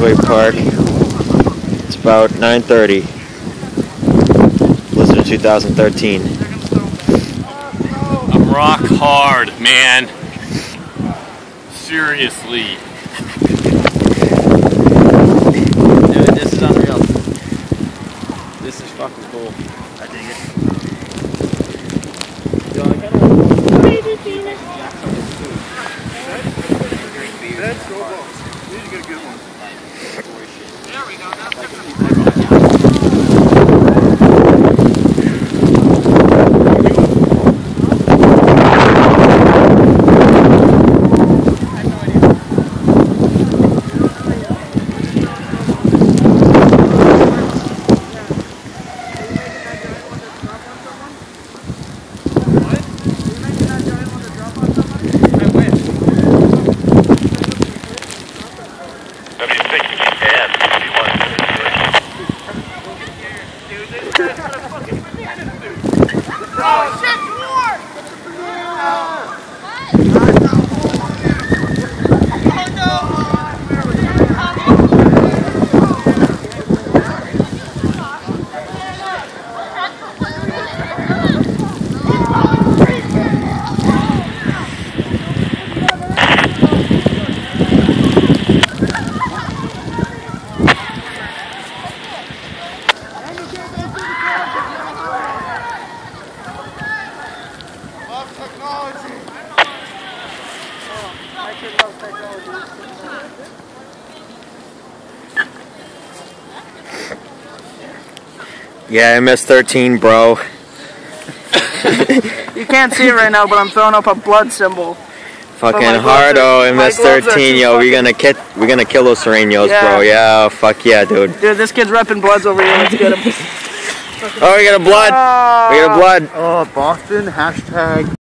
Raceway Park. It's about 9:30. Blizzard 2013. I'm rock hard, man. Seriously. Dude, this is unreal. This is fucking cool. I dig it. Let's go, boss. We need to get a good one. There we go. Oh shit, more! Yeah, MS-13, bro. You can't see it right now, but I'm throwing up a blood symbol. Fucking hardo, MS-13, yo. We're gonna kill those Serenos, bro. Yeah, fuck yeah, dude. Dude, this kid's repping Bloods over here. Let's get him. Oh, we got a blood. We got a blood. Boston, hashtag.